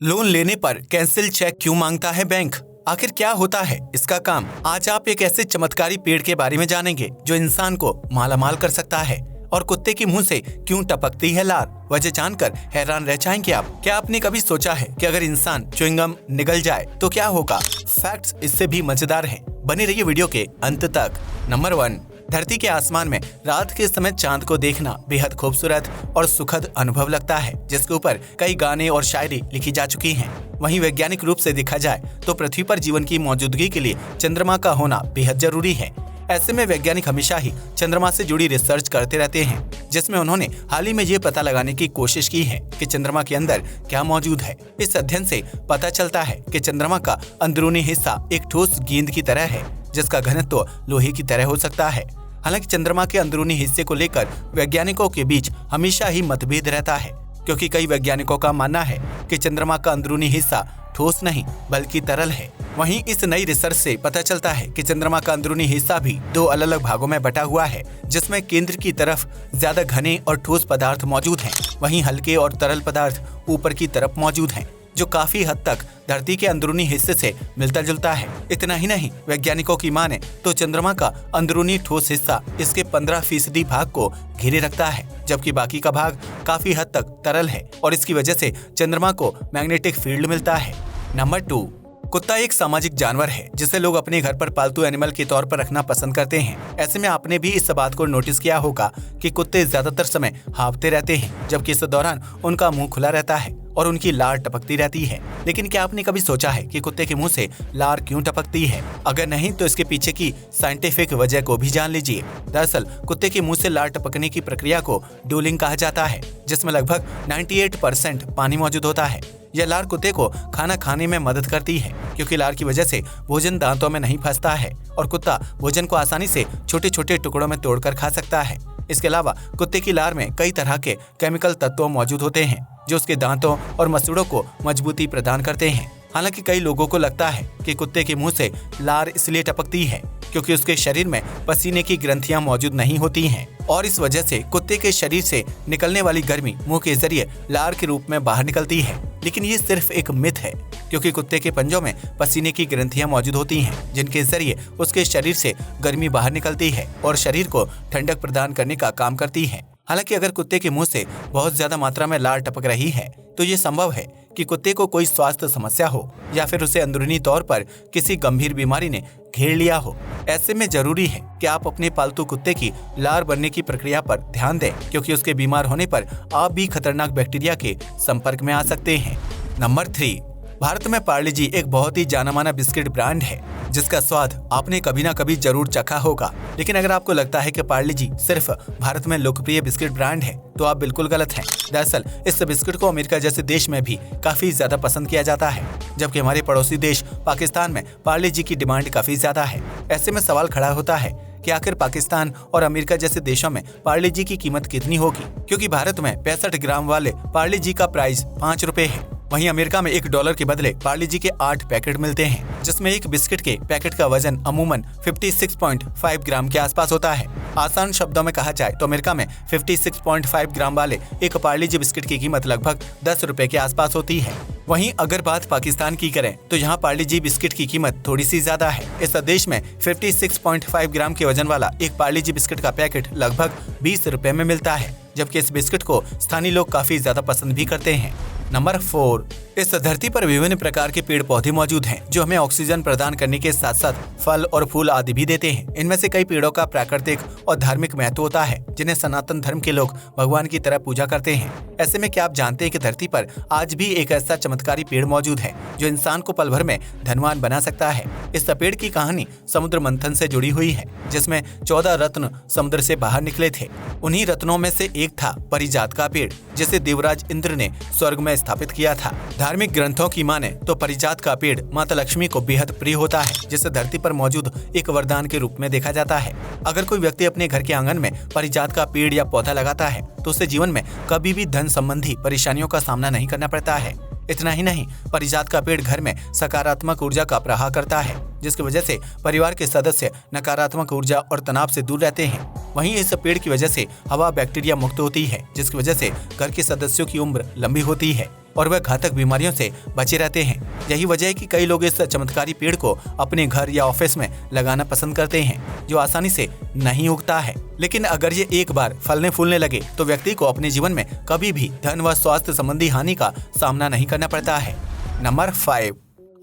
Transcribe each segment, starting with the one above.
Loan लेने पर cancel cheque क्यों मांगता है बैंक? आखिर क्या होता है इसका काम? आज आप एक ऐसे चमत्कारी पेड़ के बारे में जानेंगे जो इंसान को मालामाल कर सकता है। और कुत्ते के मुंह से क्यों टपकती है लार? वजह जानकर हैरान रह जाएंगे आप। क्या आपने कभी सोचा है कि अगर इंसान च्युइंगम निगल जाए तो क्या होगा? फैक्ट्स इससे भी मजेदार हैं। बने रहिए वीडियो के अंत तक। नंबर 1, धरती के आसमान में रात के समय चांद को देखना बेहद खूबसूरत और सुखद अनुभव लगता है, जिसके ऊपर कई गाने और शायरी लिखी जा चुकी हैं। वहीं वैज्ञानिक रूप से देखा जाए तो पृथ्वी पर जीवन की मौजूदगी के लिए चंद्रमा का होना बेहद जरूरी है। ऐसे में वैज्ञानिक हमेशा ही चंद्रमा से जुड़ी रिसर्च करते रहते हैं, जिसमें उन्होंने हाल ही में ये पता लगाने की कोशिश की है कि चंद्रमा के अंदर क्या मौजूद है। इस अध्ययन से पता चलता है कि चंद्रमा का अंदरूनी हिस्सा एक ठोस गेंद की तरह है, जिसका घनत्व लोहे की तरह हो सकता है। हालांकि चंद्रमा के अंदरूनी हिस्से को लेकर वैज्ञानिकों के बीच हमेशा ही मतभेद रहता है, क्योंकि कई वैज्ञानिकों का मानना है कि चंद्रमा का अंदरूनी हिस्सा ठोस नहीं बल्कि तरल है। वहीं इस नई रिसर्च से पता चलता है कि चंद्रमा का अंदरूनी हिस्सा भी दो अलग अलग भागों में बटा हुआ है, जिसमें केंद्र की तरफ ज्यादा घने और ठोस पदार्थ मौजूद हैं, वहीं हल्के और तरल पदार्थ ऊपर की तरफ मौजूद हैं, जो काफी हद तक धरती के अंदरूनी हिस्से से मिलता जुलता है। इतना ही नहीं, वैज्ञानिकों की माने तो चंद्रमा का अंदरूनी ठोस हिस्सा इसके 15% भाग को घेरे रखता है, जबकि बाकी का भाग काफी हद तक तरल है और इसकी वजह से चंद्रमा को मैग्नेटिक फील्ड मिलता है। नंबर 2, कुत्ता एक सामाजिक जानवर है जिसे लोग अपने घर पर पालतू एनिमल के तौर पर रखना पसंद करते हैं। ऐसे में आपने भी इस बात को नोटिस किया होगा कि कुत्ते ज्यादातर समय हाँफते रहते हैं, जबकि इस दौरान उनका मुंह खुला रहता है और उनकी लार टपकती रहती है। लेकिन क्या आपने कभी सोचा है कि कुत्ते के मुंह से लार क्यों टपकती है? अगर नहीं तो इसके पीछे की साइंटिफिक वजह को भी जान लीजिए। दरअसल कुत्ते के मुंह से लार टपकने की प्रक्रिया को ड्यूलिंग कहा जाता है, जिसमें लगभग 98% पानी मौजूद होता है। यह लार कुत्ते को खाना खाने में मदद करती है, क्योंकि लार की वजह से भोजन दांतों में नहीं फंसता है और कुत्ता भोजन को आसानी से छोटे छोटे टुकड़ों में तोड़कर खा सकता है। इसके अलावा कुत्ते की लार में कई तरह के केमिकल तत्व मौजूद होते हैं, जो उसके दांतों और मसूड़ों को मजबूती प्रदान करते हैं। हालांकि कई लोगों को लगता है कि कुत्ते के मुंह से लार इसलिए टपकती है क्योंकि उसके शरीर में पसीने की ग्रंथियां मौजूद नहीं होती हैं और इस वजह से कुत्ते के शरीर से निकलने वाली गर्मी मुंह के जरिए लार के रूप में बाहर निकलती है। लेकिन ये सिर्फ एक मिथ है, क्योंकि कुत्ते के पंजों में पसीने की ग्रंथियां मौजूद होती हैं, जिनके जरिए उसके शरीर से गर्मी बाहर निकलती है और शरीर को ठंडक प्रदान करने का काम करती है। हालांकि अगर कुत्ते के मुंह से बहुत ज्यादा मात्रा में लार टपक रही है तो ये संभव है कि कुत्ते को कोई स्वास्थ्य समस्या हो या फिर उसे अंदरूनी तौर पर किसी गंभीर बीमारी ने घेर लिया हो। ऐसे में जरूरी है कि आप अपने पालतू कुत्ते की लार बनने की प्रक्रिया पर ध्यान दें, क्योंकि उसके बीमार होने पर आप भी खतरनाक बैक्टीरिया के संपर्क में आ सकते हैं। नंबर 3, भारत में पार्ले जी एक बहुत ही जाना माना बिस्किट ब्रांड है, जिसका स्वाद आपने कभी ना कभी जरूर चखा होगा। लेकिन अगर आपको लगता है कि पार्ले जी सिर्फ भारत में लोकप्रिय बिस्किट ब्रांड है तो आप बिल्कुल गलत हैं। दरअसल इस बिस्किट को अमेरिका जैसे देश में भी काफी ज्यादा पसंद किया जाता है, जबकि हमारे पड़ोसी देश पाकिस्तान में पार्ले जी की डिमांड काफी ज्यादा है। ऐसे में सवाल खड़ा होता है कि आखिर पाकिस्तान और अमेरिका जैसे देशों में पार्ले जी की कीमत कितनी होगी, क्योंकि भारत में 65 ग्राम वाले पार्ले जी का प्राइस 5 रुपए है। वहीं अमेरिका में $1 के बदले पार्ले जी के 8 पैकेट मिलते हैं, जिसमें एक बिस्किट के पैकेट का वजन अमूमन 56.5 ग्राम के आसपास होता है। आसान शब्दों में कहा जाए तो अमेरिका में 56.5 ग्राम वाले एक पार्ले जी बिस्किट की कीमत लगभग 10 रुपए के आसपास होती है। वहीं अगर बात पाकिस्तान की करें तो यहाँ पार्ले जी बिस्किट की कीमत थोड़ी सी ज्यादा है। इस देश में 56.5 ग्राम के वजन वाला एक पार्ले जी बिस्किट का पैकेट लगभग 20 रुपए में मिलता है, जबकि इस बिस्किट को स्थानीय लोग काफी ज्यादा पसंद भी करते हैं। नंबर 4, इस धरती पर विभिन्न प्रकार के पेड़ पौधे मौजूद हैं, जो हमें ऑक्सीजन प्रदान करने के साथ साथ फल और फूल आदि भी देते हैं। इनमें से कई पेड़ों का प्राकृतिक और धार्मिक महत्व होता है, जिन्हें सनातन धर्म के लोग भगवान की तरह पूजा करते हैं। ऐसे में क्या आप जानते हैं कि धरती पर आज भी एक ऐसा चमत्कारी पेड़ मौजूद है जो इंसान को पल भर में धनवान बना सकता है? इस पेड़ की कहानी समुद्र मंथन से जुड़ी हुई है, जिसमें 14 रत्न समुद्र से बाहर निकले थे। उन्हीं रत्नों में से एक था परिजात का पेड़, जिसे देवराज इंद्र ने स्वर्ग में स्थापित किया था। धार्मिक ग्रंथों की माने तो परिजात का पेड़ माता लक्ष्मी को बेहद प्रिय होता है, जिसे धरती पर मौजूद एक वरदान के रूप में देखा जाता है। अगर कोई व्यक्ति अपने घर के आंगन में परिजात का पेड़ या पौधा लगाता है तो उसे जीवन में कभी भी धन संबंधी परेशानियों का सामना नहीं करना पड़ता है। इतना ही नहीं, परिजात का पेड़ घर में सकारात्मक ऊर्जा का प्रवाह करता है, जिसकी वजह से परिवार के सदस्य नकारात्मक ऊर्जा और तनाव से दूर रहते हैं। वहीं इस पेड़ की वजह से हवा बैक्टीरिया मुक्त होती है, जिसकी वजह से घर के सदस्यों की उम्र लंबी होती है और वह घातक बीमारियों से बचे रहते हैं। यही वजह है कि कई लोग इस चमत्कारी पेड़ को अपने घर या ऑफिस में लगाना पसंद करते हैं, जो आसानी से नहीं उगता है। लेकिन अगर ये एक बार फलने फूलने लगे तो व्यक्ति को अपने जीवन में कभी भी धन व स्वास्थ्य संबंधी हानि का सामना नहीं करना पड़ता है। नंबर 5,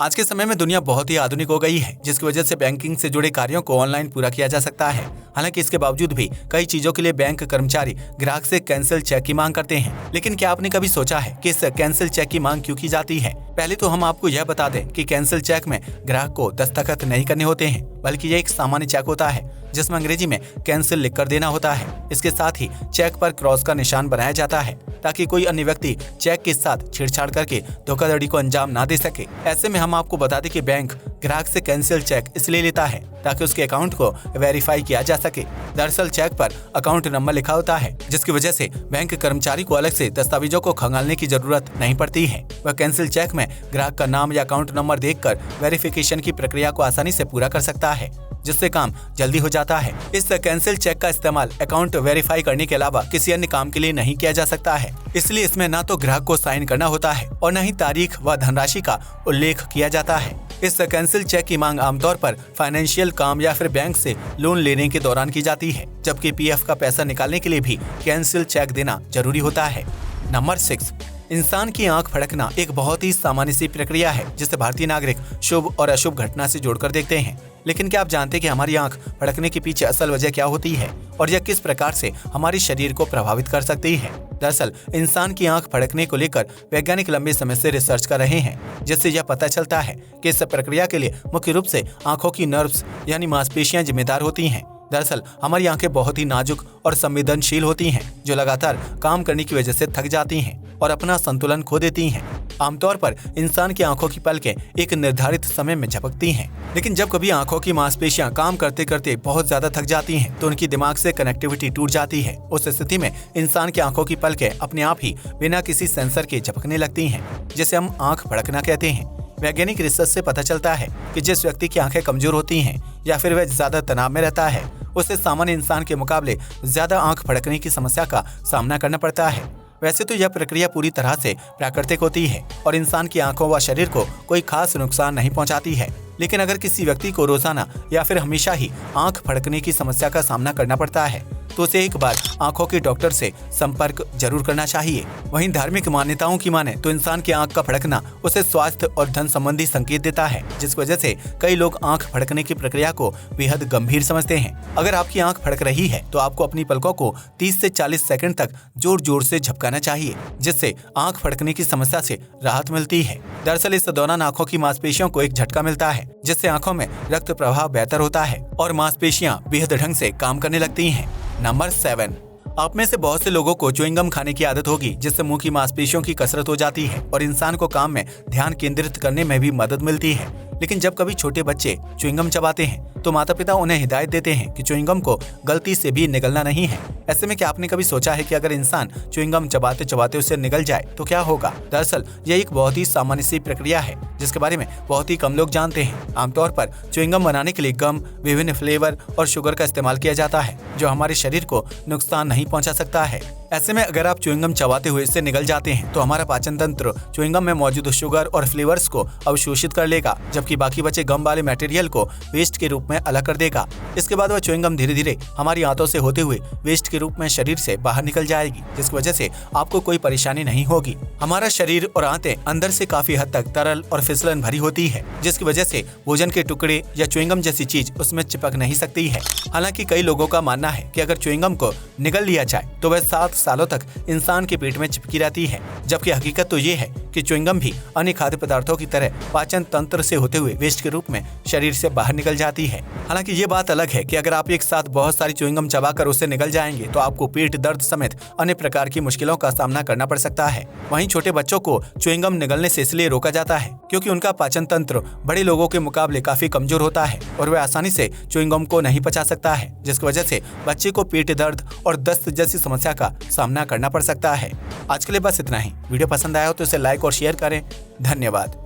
आज के समय में दुनिया बहुत ही आधुनिक हो गई है, जिसकी वजह से बैंकिंग से जुड़े कार्यों को ऑनलाइन पूरा किया जा सकता है। हालांकि इसके बावजूद भी कई चीजों के लिए बैंक कर्मचारी ग्राहक से कैंसिल चेक की मांग करते हैं। लेकिन क्या आपने कभी सोचा है कि इस कैंसिल चेक की मांग क्यों की जाती है? पहले तो हम आपको यह बता दें कि कैंसिल चेक में ग्राहक को दस्तखत नहीं करने होते हैं, बल्कि यह एक सामान्य चेक होता है जिसमें अंग्रेजी में कैंसिल लिखकर देना होता है। इसके साथ ही चेक पर क्रॉस का निशान बनाया जाता है ताकि कोई अन्य व्यक्ति चेक के साथ छेड़छाड़ करके धोखाधड़ी को अंजाम ना दे सके। ऐसे में हम आपको बता दें कि बैंक ग्राहक से कैंसिल चेक इसलिए लेता है ताकि उसके अकाउंट को वेरीफाई किया जा सके। दरअसल चेक पर अकाउंट नंबर लिखा होता है, जिसकी वजह से बैंक कर्मचारी को अलग से दस्तावेजों को खंगालने की जरूरत नहीं पड़ती है। वह कैंसिल चेक में ग्राहक का नाम या अकाउंट नंबर देखकर वेरिफिकेशन की प्रक्रिया को आसानी से पूरा कर सकता है, जिससे काम जल्दी हो जाता है। इस कैंसिल चेक का इस्तेमाल अकाउंट वेरीफाई करने के अलावा किसी अन्य काम के लिए नहीं किया जा सकता है। इसलिए इसमें न तो ग्राहक को साइन करना होता है और न ही तारीख व धनराशि का उल्लेख किया जाता है। इस कैंसिल चेक की मांग आमतौर पर फाइनेंशियल काम या फिर बैंक से लोन लेने के दौरान की जाती है, जबकि पीएफ का पैसा निकालने के लिए भी कैंसिल चेक देना जरूरी होता है। नंबर 6, इंसान की आंख फड़कना एक बहुत ही सामान्य सी प्रक्रिया है, जिसे भारतीय नागरिक शुभ और अशुभ घटना से जोड़कर देखते हैं। लेकिन क्या आप जानते हैं कि हमारी आंख फड़कने के पीछे असल वजह क्या होती है और यह किस प्रकार से हमारे शरीर को प्रभावित कर सकती है? दरअसल इंसान की आंख फड़कने को लेकर वैज्ञानिक लंबे समय से रिसर्च कर रहे हैं, जिससे यह पता चलता है कि इस प्रक्रिया के लिए मुख्य रूप से आंखों की नर्व्स यानी मांसपेशियां जिम्मेदार होती हैं। दरअसल हमारी आंखें बहुत ही नाजुक और संवेदनशील होती हैं, जो लगातार काम करने की वजह से थक जाती हैं और अपना संतुलन खो देती हैं। आमतौर पर इंसान की आंखों की पलकें एक निर्धारित समय में झपकती हैं, लेकिन जब कभी आंखों की मांसपेशियां काम करते करते बहुत ज्यादा थक जाती हैं, तो उनकी दिमाग से कनेक्टिविटी टूट जाती है। उस स्थिति में इंसान की आंखों की पलकें अपने आप ही बिना किसी सेंसर के झपकने लगती हैं, जिसे हम आंख फड़कना कहते हैं। वैज्ञानिक रिसर्च से पता चलता है कि जिस व्यक्ति की आंखें कमजोर होती हैं या फिर वह ज्यादा तनाव में रहता है, उसे सामान्य इंसान के मुकाबले ज्यादा आंख फड़कने की समस्या का सामना करना पड़ता है। वैसे तो यह प्रक्रिया पूरी तरह से प्राकृतिक होती है और इंसान की आंखों व शरीर को कोई खास नुकसान नहीं पहुंचाती है, लेकिन अगर किसी व्यक्ति को रोजाना या फिर हमेशा ही आंख फड़कने की समस्या का सामना करना पड़ता है, तो उसे एक बार आंखों के डॉक्टर से संपर्क जरूर करना चाहिए। वहीं धार्मिक मान्यताओं की माने तो इंसान की आंख का फड़कना उसे स्वास्थ्य और धन संबंधी संकेत देता है, जिस वजह से कई लोग आंख फड़कने की प्रक्रिया को बेहद गंभीर समझते हैं। अगर आपकी आंख फड़क रही है तो आपको अपनी पलकों को 30 से 40 सेकंड तक जोर जोर से झपकाना चाहिए, जिससे आंख फड़कने की समस्या से राहत मिलती है। दरअसल इस दौरान आंखों की मांसपेशियों को एक झटका मिलता है, जिससे आंखों में रक्त प्रवाह बेहतर होता है और मांसपेशियां बेहद ढंग से काम करने लगती हैं। नंबर 7, आप में से बहुत से लोगों को च्युइंगम खाने की आदत होगी, जिससे मुंह की मांसपेशियों की कसरत हो जाती है और इंसान को काम में ध्यान केंद्रित करने में भी मदद मिलती है। लेकिन जब कभी छोटे बच्चे च्युइंगम चबाते हैं तो माता पिता उन्हें हिदायत देते हैं कि च्युइंगम को गलती से भी निगलना नहीं है। ऐसे में क्या आपने कभी सोचा है कि अगर इंसान च्युइंगम चबाते चबाते उससे निगल जाए तो क्या होगा? दरअसल यह एक बहुत ही सामान्य सी प्रक्रिया है, जिसके बारे में बहुत ही कम लोग जानते हैं। आमतौर पर च्युइंगम बनाने के लिए गम, विभिन्न फ्लेवर और शुगर का इस्तेमाल किया जाता है, जो हमारे शरीर को नुकसान नहीं पहुंचा सकता है। ऐसे में अगर आप च्युइंगम चबाते हुए इससे निगल जाते हैं तो हमारा पाचन तंत्र च्युइंगम में मौजूद शुगर और फ्लेवर्स को अवशोषित कर लेगा, जबकि बाकी बचे गम वाले मटेरियल को वेस्ट के रूप में अलग कर देगा। इसके बाद वह च्युइंगम धीरे धीरे हमारी आंतों से होते हुए वेस्ट के रूप में शरीर से बाहर निकल जाएगी, जिसकी वजह से आपको कोई परेशानी नहीं होगी। हमारा शरीर और आंतें अंदर से काफी हद तक तरल और फिसलन भरी होती है, जिसकी वजह से भोजन के टुकड़े या च्युइंगम जैसी चीज उसमें चिपक नहीं सकती है। हालांकि कई लोगों का मानना है कि अगर च्युइंगम को निगल लिया जाए तो वह 7 सालों तक इंसान के पेट में चिपकी रहती है, जबकि हकीकत तो ये है कि च्युइंगम भी अन्य खाद्य पदार्थों की तरह पाचन तंत्र से होते हुए वेस्ट के रूप में शरीर से बाहर निकल जाती है। हालांकि ये बात अलग है कि अगर आप एक साथ बहुत सारी च्युइंगम चबाकर उससे निकल जाएंगे तो आपको पेट दर्द समेत अन्य प्रकार की मुश्किलों का सामना करना पड़ सकता है। वहीं छोटे बच्चों को च्युइंगम निगलने से इसलिए रोका जाता है क्योंकि उनका पाचन तंत्र बड़े लोगों के मुकाबले काफी कमजोर होता है और वह आसानी से च्युइंगम को नहीं पचा सकता है, जिसकी वजह से बच्चे को पेट दर्द और दस्त जैसी समस्या का सामना करना पड़ सकता है। आज के लिए बस इतना ही। वीडियो पसंद आया हो तो इसे लाइक और शेयर करें। धन्यवाद।